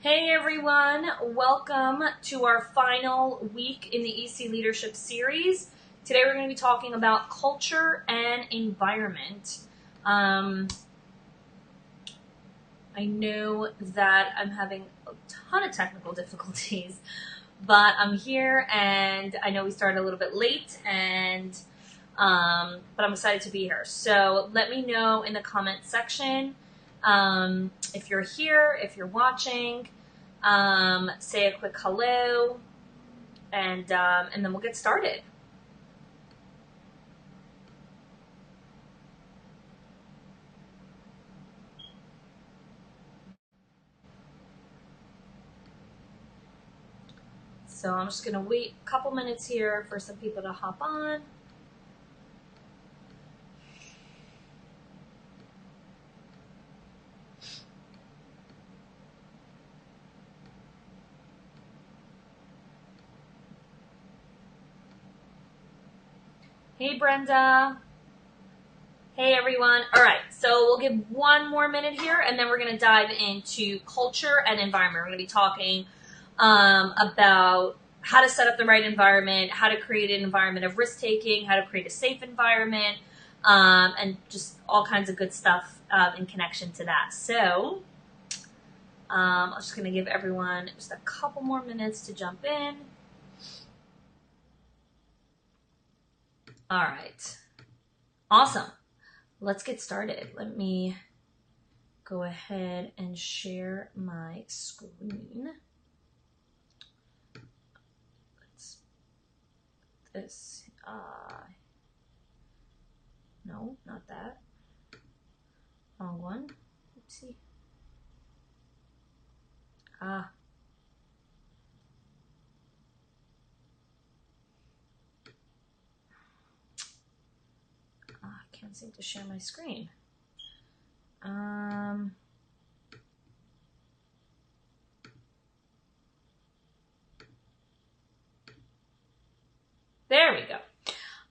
Hey everyone, welcome to our final week in the EC Leadership Series. Today we're going to be talking about culture and environment. I know that I'm having a ton of technical difficulties, but I'm here and I know we started a little bit late but I'm excited to be here. So let me know in the comment section if you're here, if you're watching. Say a quick hello, and then we'll get started. So I'm just going to wait a couple minutes here for some people to hop on. Hey, Brenda. Hey, everyone. All right, so we'll give one more minute here, and then we're going to dive into culture and environment. We're going to be talking about how to set up the right environment, how to create an environment of risk-taking, how to create a safe environment, and just all kinds of good stuff in connection to that. So I'm just going to give everyone just a couple more minutes to jump in. All right. Awesome. Let's get started. Let me go ahead and share my screen. Let's put this. No, not that. Wrong one. Oopsie. I can't seem to share my screen. There we go.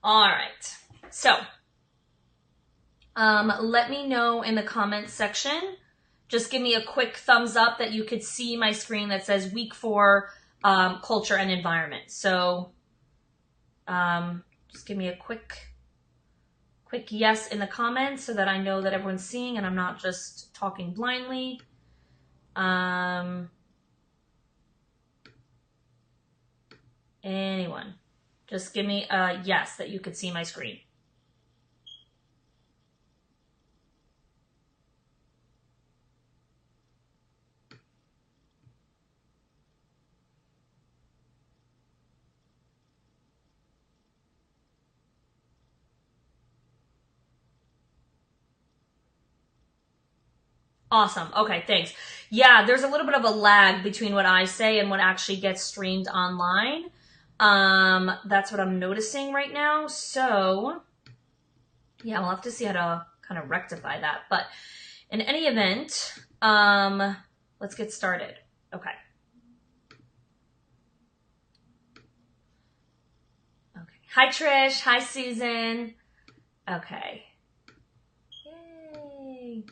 All right. So, let me know in the comments section. Just give me a quick thumbs up that you could see my screen that says week 4, culture and environment. So, just give me a quick yes in the comments so that I know that everyone's seeing and I'm not just talking blindly. Anyone? Just give me a yes that you could see my screen. Awesome. Okay, thanks. Yeah, there's a little bit of a lag between what I say and what actually gets streamed online. That's what I'm noticing right now. So, yeah, we'll have to see how to kind of rectify that. But in any event, let's get started. Okay. Okay. Hi, Trish. Hi, Susan. Okay. Yay.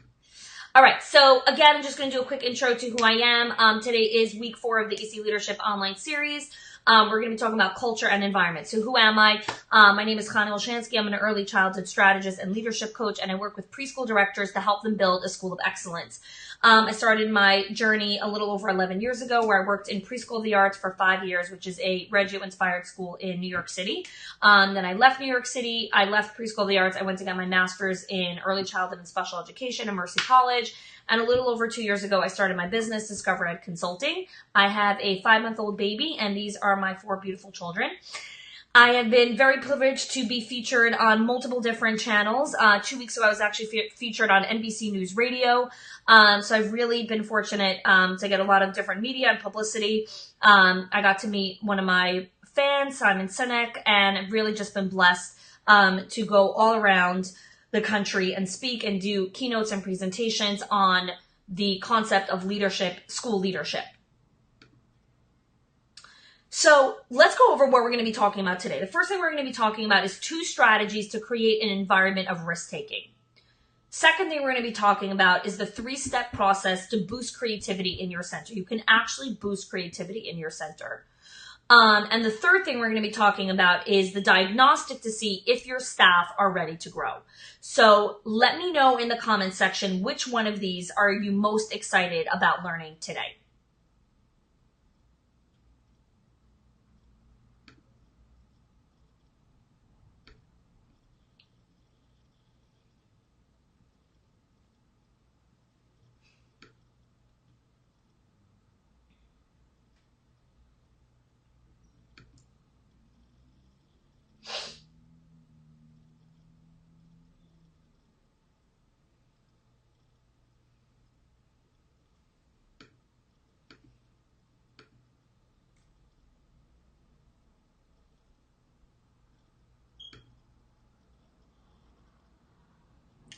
All right, so again, I'm just going to do a quick intro to who I am. Today is week 4 of the EC Leadership Online Series. We're going to be talking about culture and environment. So who am I? My name is Connie Olshansky. I'm an early childhood strategist and leadership coach, and I work with preschool directors to help them build a school of excellence. I started my journey a little over 11 years ago, where I worked in Preschool of the Arts for 5 years, which is a Reggio-inspired school in New York City. Then I left New York City. I left Preschool of the Arts. I went to get my master's in early childhood and special education at Mercy College. And a little over 2 years ago, I started my business, Discover Ed Consulting. I have a 5-month-old baby, and these are my 4 beautiful children. I have been very privileged to be featured on multiple different channels. 2 weeks ago, I was actually featured on NBC News Radio. So I've really been fortunate to get a lot of different media and publicity. I got to meet one of my fans, Simon Sinek, and I've really just been blessed to go all around the country and speak and do keynotes and presentations on the concept of leadership, school leadership. So let's go over what we're going to be talking about today. The first thing we're going to be talking about is 2 strategies to create an environment of risk-taking. Second thing we're going to be talking about is the 3-step process to boost creativity in your center. You can actually boost creativity in your center. And the third thing we're going to be talking about is the diagnostic to see if your staff are ready to grow. So let me know in the comments section which one of these are you most excited about learning today.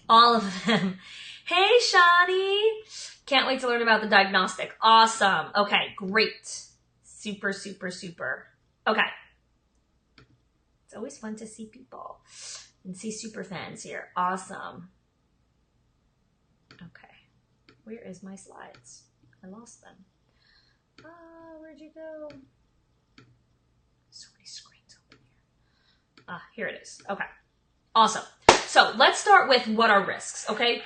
All of them. Hey, Shadi. Can't wait to learn about the diagnostic. Awesome. Okay, great. Super, super, super. Okay. It's always fun to see people and see super fans here. Awesome. Okay. Where is my slides? I lost them. Where'd you go? So many screens open here. Here it is. Okay. Awesome. So let's start with what are risks, okay?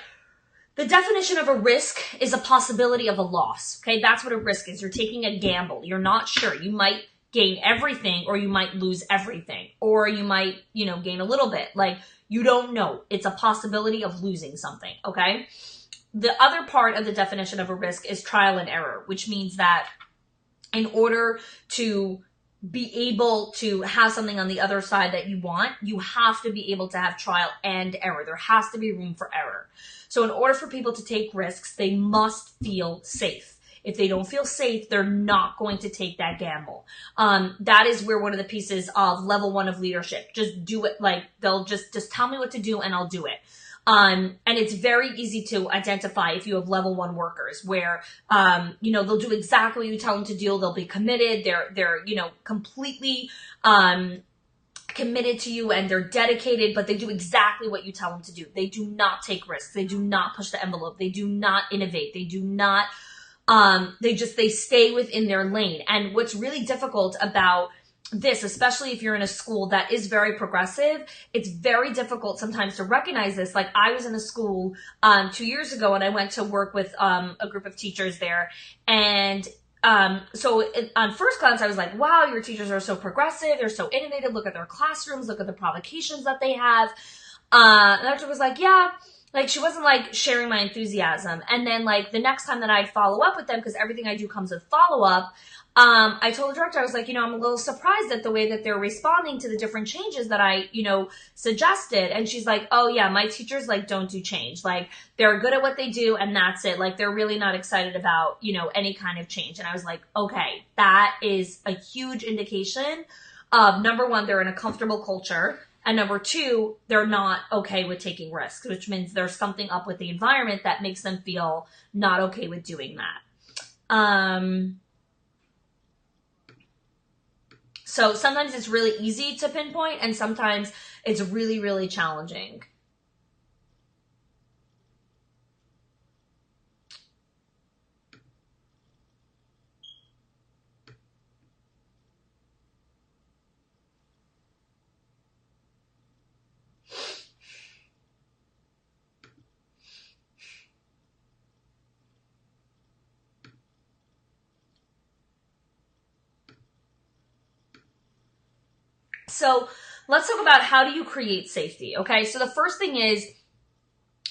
The definition of a risk is a possibility of a loss, okay? That's what a risk is. You're taking a gamble. You're not sure. You might gain everything or you might lose everything or you might, gain a little bit. Like, you don't know. It's a possibility of losing something, okay? The other part of the definition of a risk is trial and error, which means that in order to be able to have something on the other side that you want, you have to be able to have trial and error. There has to be room for error. So in order for people to take risks, they must feel safe. If they don't feel safe, they're not going to take that gamble. That is where one of the pieces of level 1 of leadership, just do it. Like, they'll just tell me what to do and I'll do it. And it's very easy to identify if you have level 1 workers where, they'll do exactly what you tell them to do. They'll be committed. They're completely, committed to you and they're dedicated, but they do exactly what you tell them to do. They do not take risks. They do not push the envelope. They do not innovate. They do not, they stay within their lane. And what's really difficult about this, especially if you're in a school that is very progressive, it's very difficult sometimes to recognize this. Like, I was in a school 2 years ago and I went to work with a group of teachers there. And so on first glance, I was like, wow, your teachers are so progressive. They're so innovative. Look at their classrooms. Look at the provocations that they have. And the director was like, yeah. Like, she wasn't like sharing my enthusiasm. And then like the next time that I'd follow up with them, because everything I do comes with follow up, I told the director, I was like, I'm a little surprised at the way that they're responding to the different changes that I, suggested. And she's like, oh yeah, my teachers like don't do change. Like, they're good at what they do and that's it. Like, they're really not excited about, any kind of change. And I was like, okay, that is a huge indication of, number one, they're in a comfortable culture. And number two, they're not okay with taking risks, which means there's something up with the environment that makes them feel not okay with doing that. So sometimes it's really easy to pinpoint and sometimes it's really, really challenging. So let's talk about how do you create safety, okay? So the first thing is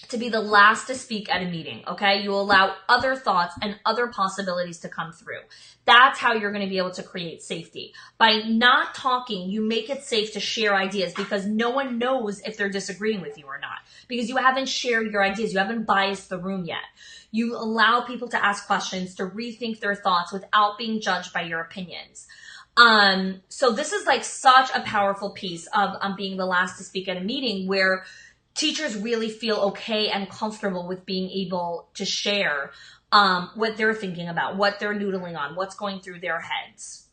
to be the last to speak at a meeting, okay? You allow other thoughts and other possibilities to come through. That's how you're going to be able to create safety. By not talking, you make it safe to share ideas because no one knows if they're disagreeing with you or not because you haven't shared your ideas. You haven't biased the room yet. You allow people to ask questions, to rethink their thoughts without being judged by your opinions. So this is like such a powerful piece of being the last to speak at a meeting where teachers really feel okay and comfortable with being able to share what they're thinking about, what they're noodling on, what's going through their heads.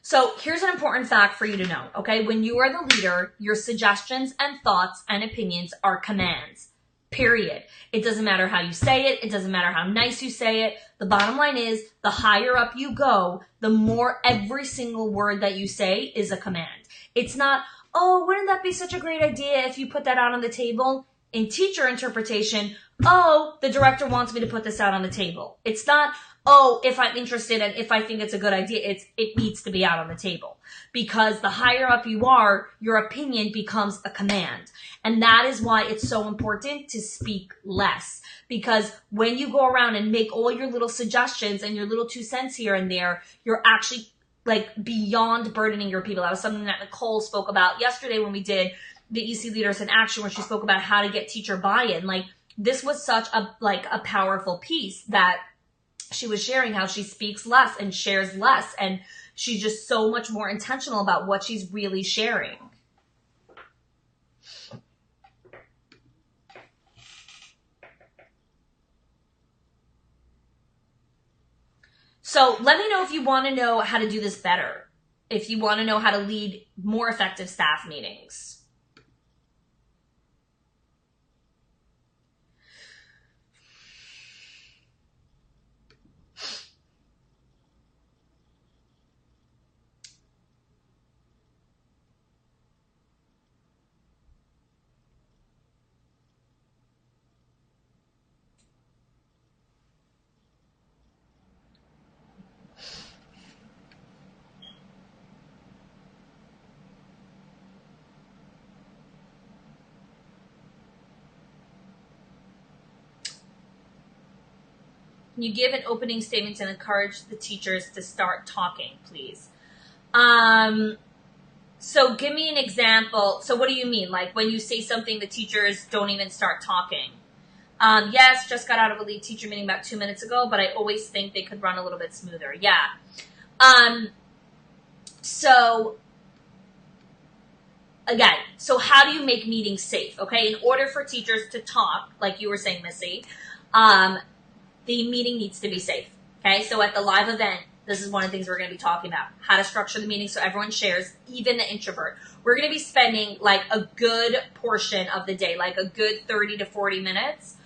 So here's an important fact for you to know, okay? When you are the leader, your suggestions and thoughts and opinions are commands, period. It doesn't matter how you say it. It doesn't matter how nice you say it. The bottom line is the higher up you go, the more every single word that you say is a command. It's not, oh, wouldn't that be such a great idea if you put that out on the table? In teacher interpretation, oh, the director wants me to put this out on the table. It's not, oh, if I'm interested and if I think it's a good idea, it needs to be out on the table. Because the higher up you are, your opinion becomes a command. And that is why it's so important to speak less. Because when you go around and make all your little suggestions and your little 2 cents here and there, you're actually like beyond burdening your people. That was something that Nicole spoke about yesterday when we did the EC Leaders in Action, where she spoke about how to get teacher buy-in. Like, this was such a powerful piece that she was sharing, how she speaks less and shares less. And she's just so much more intentional about what she's really sharing. So let me know if you want to know how to do this better. If you want to know how to lead more effective staff meetings. Can you give an opening statement and encourage the teachers to start talking, please? So give me an example. So what do you mean? Like when you say something, the teachers don't even start talking? Yes, just got out of a lead teacher meeting about 2 minutes ago, but I always think they could run a little bit smoother. Yeah. So again, so how do you make meetings safe? Okay. In order for teachers to talk, like you were saying, Missy, the meeting needs to be safe. Okay. So at the live event, this is one of the things we're going to be talking about, how to structure the meeting so everyone shares, even the introvert. We're going to be spending like a good portion of the day, like a good 30 to 40 minutes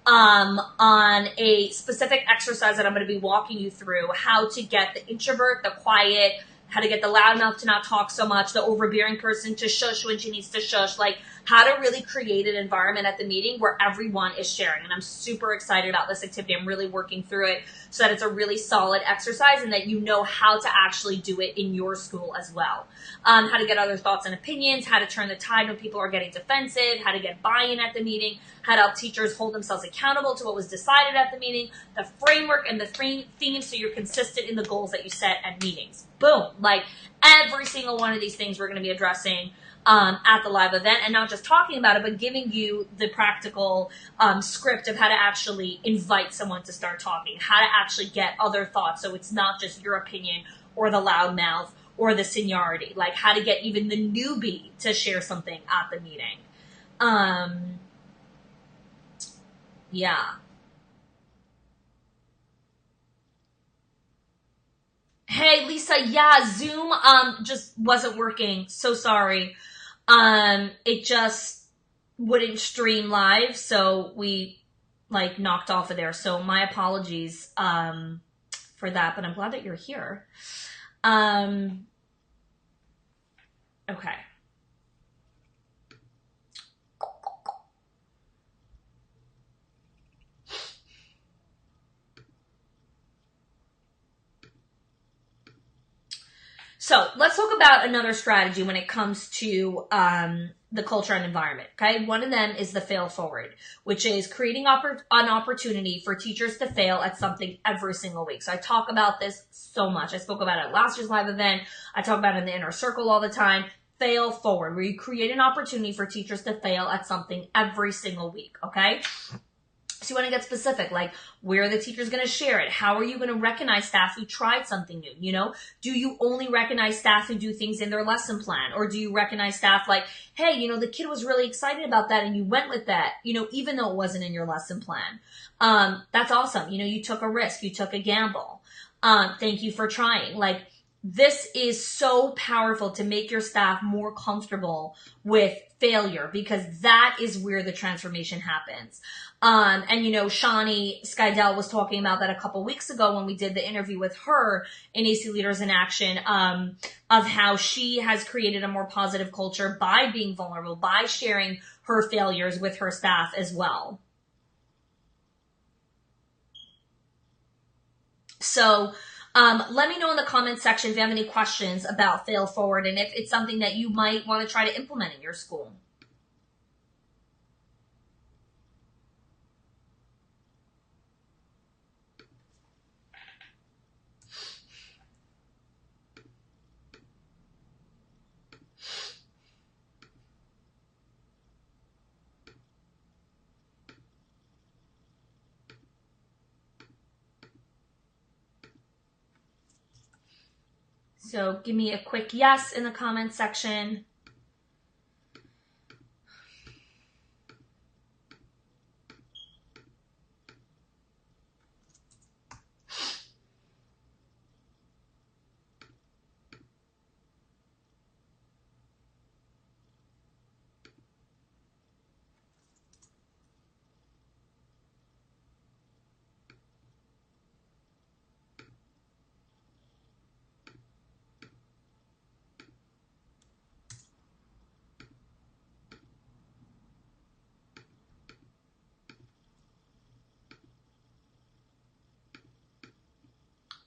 on a specific exercise that I'm going to be walking you through, how to get the introvert, the quiet, how to get the loudmouth to not talk so much, the overbearing person to shush when she needs to shush, like how to really create an environment at the meeting where everyone is sharing. And I'm super excited about this activity. I'm really working through it so that it's a really solid exercise and that you know how to actually do it in your school as well. How to get other thoughts and opinions, how to turn the tide when people are getting defensive, how to get buy-in at the meeting, how to help teachers hold themselves accountable to what was decided at the meeting, the framework and the theme so you're consistent in the goals that you set at meetings. Boom. Like every single one of these things we're going to be addressing at the live event, and not just talking about it, but giving you the practical script of how to actually invite someone to start talking, how to actually get other thoughts so it's not just your opinion or the loud mouth or the seniority, like how to get even the newbie to share something at the meeting. Yeah. Hey, Lisa, yeah, Zoom just wasn't working. So sorry. It just wouldn't stream live, so we like knocked off of there. So my apologies for that, but I'm glad that you're here. Okay. So let's talk about another strategy when it comes to the culture and environment. Okay, one of them is the fail forward, which is creating an opportunity for teachers to fail at something every single week. So I talk about this so much. I spoke about it at last year's live event. I talk about it in the inner circle all the time. Fail forward, where you create an opportunity for teachers to fail at something every single week. Okay. So you want to get specific, like where are the teachers going to share it? How are you going to recognize staff who tried something new? You know, do you only recognize staff who do things in their lesson plan? Or do you recognize staff like, hey, you know, the kid was really excited about that and you went with that, you know, even though it wasn't in your lesson plan. That's awesome. You know, you took a risk, you took a gamble. Thank you for trying. Like, this is so powerful to make your staff more comfortable with failure, because that is where the transformation happens. And you know, Shani Skydell was talking about that a couple weeks ago when we did the interview with her in AC Leaders in Action, of how she has created a more positive culture by being vulnerable, by sharing her failures with her staff as well. So, let me know in the comments section if you have any questions about Fail Forward and if it's something that you might want to try to implement in your school. So give me a quick yes in the comments section.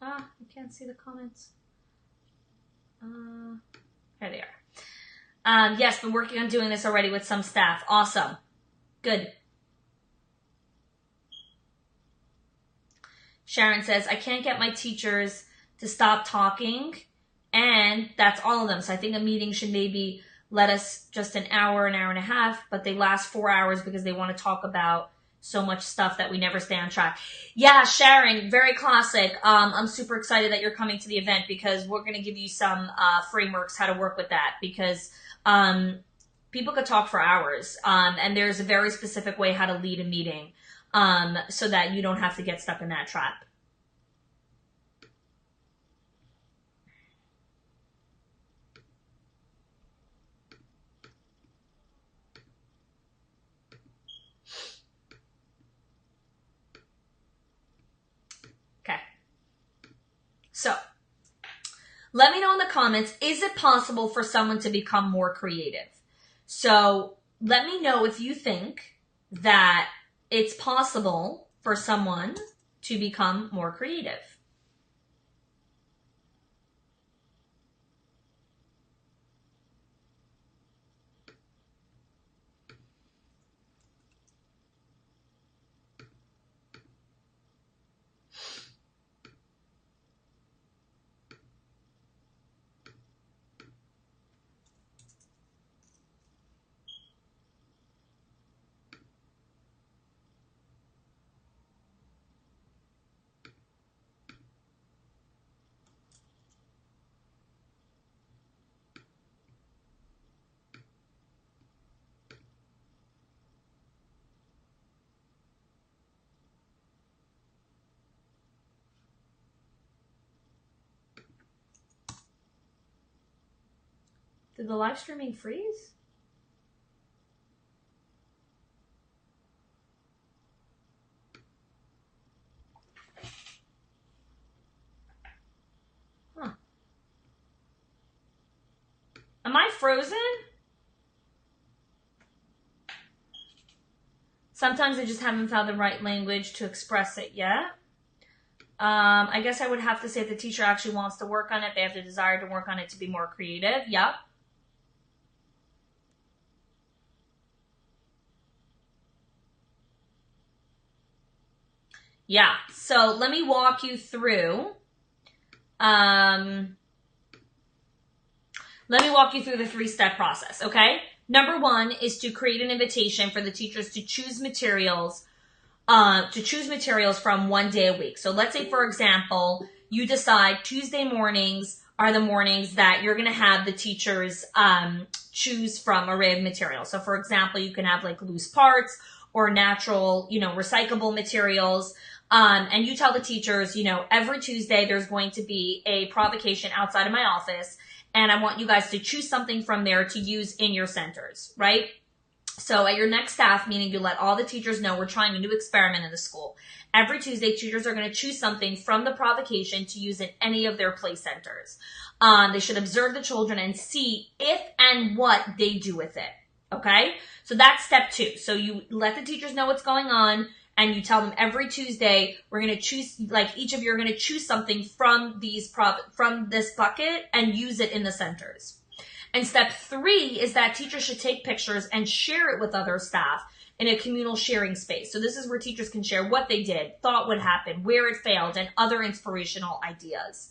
I can't see the comments. There they are. Yes, been working on doing this already with some staff. Awesome. Good. Sharon says, I can't get my teachers to stop talking, and that's all of them. So I think a meeting should maybe let us just an hour and a half, but they last 4 hours because they want to talk about so much stuff that we never stay on track. Yeah, Sharon, very classic. I'm super excited that you're coming to the event because we're going to give you some frameworks how to work with that, because people could talk for hours, and there's a very specific way how to lead a meeting so that you don't have to get stuck in that trap. So, let me know in the comments, is it possible for someone to become more creative? So, let me know if you think that it's possible for someone to become more creative. Did the live streaming freeze? Huh. Am I frozen? Sometimes I just haven't found the right language to express it yet. I guess I would have to say if the teacher actually wants to work on it, they have the desire to work on it to be more creative. Yep. Yeah, so let me walk you through. Let me walk you through the 3-step process, okay? Number 1 is to create an invitation for the teachers to choose materials from one day a week. So let's say, for example, you decide Tuesday mornings are the mornings that you're going to have the teachers choose from array of materials. So for example, you can have like loose parts or natural, recyclable materials. And you tell the teachers, every Tuesday there's going to be a provocation outside of my office, and I want you guys to choose something from there to use in your centers, right? So at your next staff meeting, you let all the teachers know we're trying a new experiment in the school. Every Tuesday, teachers are going to choose something from the provocation to use in any of their play centers. They should observe the children and see if and what they do with it. Okay? So that's step 2. So you let the teachers know what's going on, and you tell them every Tuesday, we're going to choose, like each of you are going to choose something from from this bucket and use it in the centers. And step 3 is that teachers should take pictures and share it with other staff in a communal sharing space. So this is where teachers can share what they did, thought would happen, where it failed, and other inspirational ideas.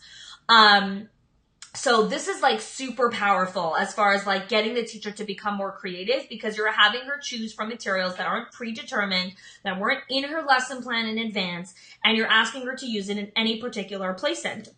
So this is like super powerful as far as like getting the teacher to become more creative, because you're having her choose from materials that aren't predetermined, that weren't in her lesson plan in advance, and you're asking her to use it in any particular play center.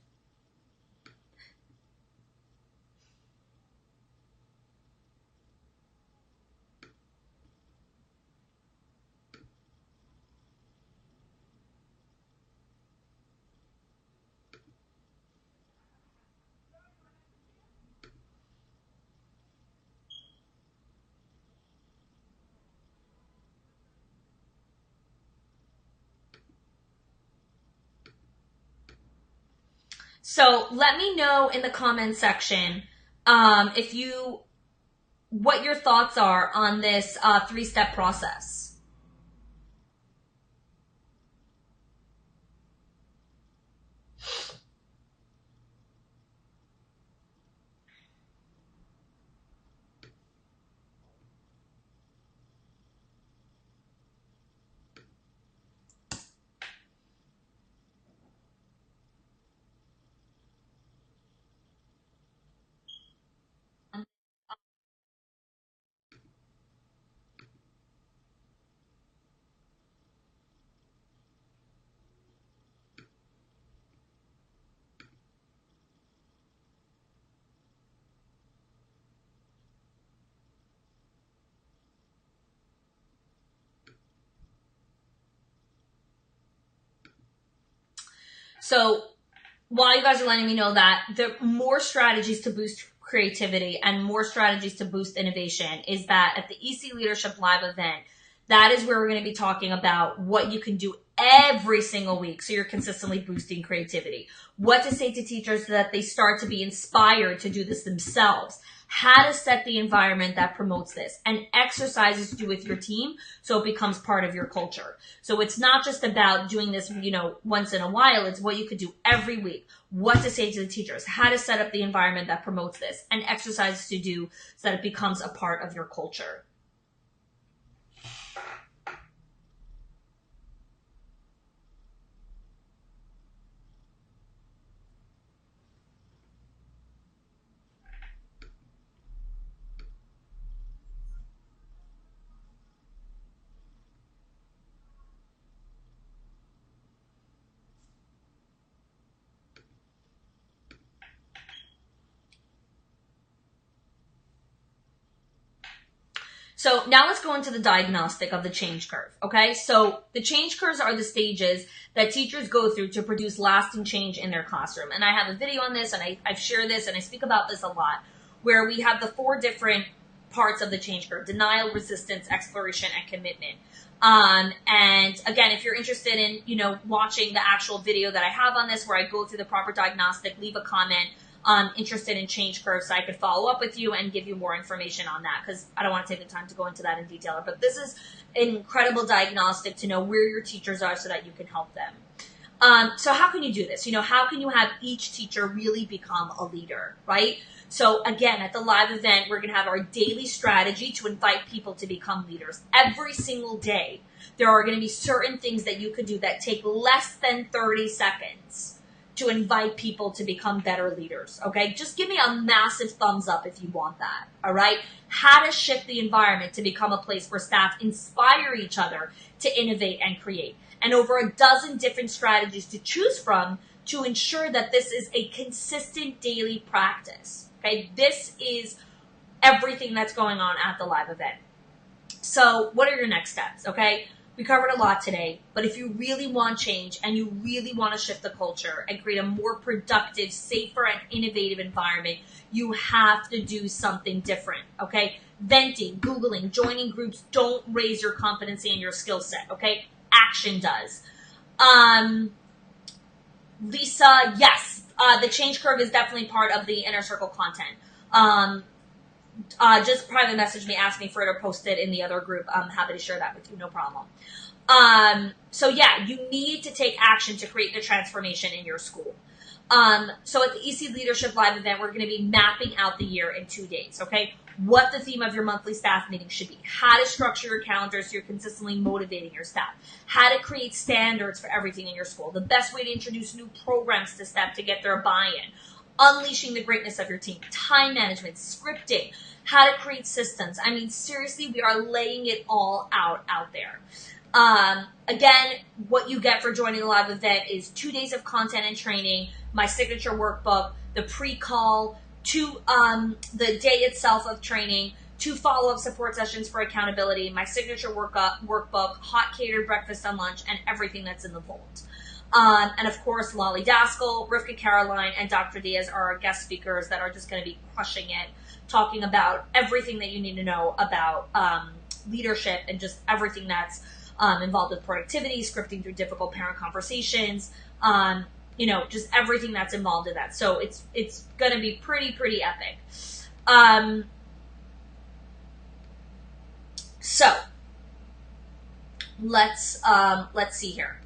So let me know in the comment section what your thoughts are on this 3-step process. So while you guys are letting me know that, the more strategies to boost creativity and more strategies to boost innovation is that at the EC Leadership Live event, that is where we're going to be talking about what you can do every single week so you're consistently boosting creativity. What to say to teachers so that they start to be inspired to do this themselves. How to set the environment that promotes this, and exercises to do with your team so it becomes part of your culture. So it's not just about doing this, once in a while. It's what you could do every week. What to say to the teachers, how to set up the environment that promotes this, and exercises to do so that it becomes a part of your culture. So now let's go into the diagnostic of the change curve, okay? So the change curves are the stages that teachers go through to produce lasting change in their classroom. And I have a video on this, and I've shared this, and I speak about this a lot, where we have the 4 different parts of the change curve: denial, resistance, exploration, and commitment. And again, if you're interested in, watching the actual video that I have on this, where I go through the proper diagnostic, leave a comment. Interested in change curves, so I could follow up with you and give you more information on that, because I don't want to take the time to go into that in detail. But this is an incredible diagnostic to know where your teachers are so that you can help them. So how can you do this? How can you have each teacher really become a leader, right? So again, at the live event, we're going to have our daily strategy to invite people to become leaders. Every single day, there are going to be certain things that you could do that take less than 30 seconds to invite people to become better leaders, okay? Just give me a massive thumbs up if you want that, all right? How to shift the environment to become a place where staff inspire each other to innovate and create. And over a dozen different strategies to choose from to ensure that this is a consistent daily practice, okay? This is everything that's going on at the live event. So what are your next steps, okay? We covered a lot today, but if you really want change and you really want to shift the culture and create a more productive, safer, and innovative environment, you have to do something different, okay? Venting, Googling, joining groups don't raise your competency and your skill set, okay? Action does. Lisa, yes, the change curve is definitely part of the inner circle content. Just private message me, ask me for it, or post it in the other group. I'm happy to share that with you, no problem. So yeah, you need to take action to create the transformation in your school. So at the EC Leadership Live event, we're going to be mapping out the year in 2 days, okay? What the theme of your monthly staff meeting should be, how to structure your calendar so you're consistently motivating your staff, how to create standards for everything in your school, the best way to introduce new programs to staff to get their buy-in, unleashing the greatness of your team, time management, scripting, how to create systems. I mean, seriously, we are laying it all out there. Again, what you get for joining the live event is 2 days of content and training, my signature workbook, the pre-call, the day itself of training, 2 follow-up support sessions for accountability, my signature workbook, hot catered breakfast and lunch, and everything that's in the vault. And of course, Lolly Daskell, Rivka Caroline, and Dr. Diaz are our guest speakers that are just going to be crushing it, talking about everything that you need to know about leadership and just everything that's involved with productivity, scripting through difficult parent conversations, just everything that's involved in that. So it's going to be pretty epic. So let's see here.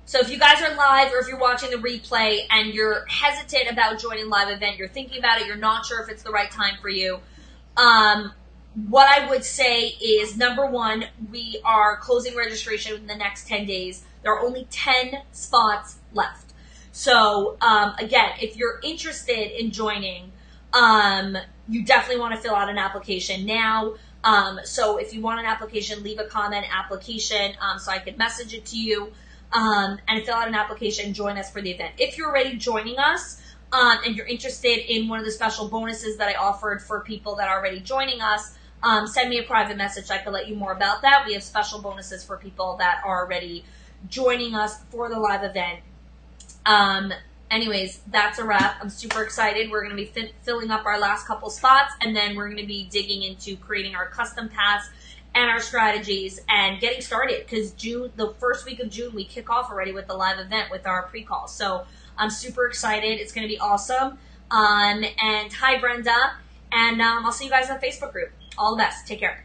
So if you guys are live or if you're watching the replay and you're hesitant about joining live event, you're thinking about it, you're not sure if it's the right time for you, what I would say is, number one, we are closing registration in the next 10 days. There are only 10 spots left. So, again, if you're interested in joining, you definitely want to fill out an application now. So if you want an application, leave a comment, application, so I can message it to you, and fill out an application, join us for the event. If you're already joining us, and you're interested in one of the special bonuses that I offered for people that are already joining us, send me a private message. I can let you more about that. We have special bonuses for people that are already joining us for the live event. Anyways, that's a wrap. I'm super excited. We're going to be filling up our last couple spots, and then we're going to be digging into creating our custom pass and our strategies and getting started, because the first week of June, we kick off already with the live event with our pre-call. So I'm super excited. It's going to be awesome. And hi, Brenda. And I'll see you guys on the Facebook group. All the best. Take care.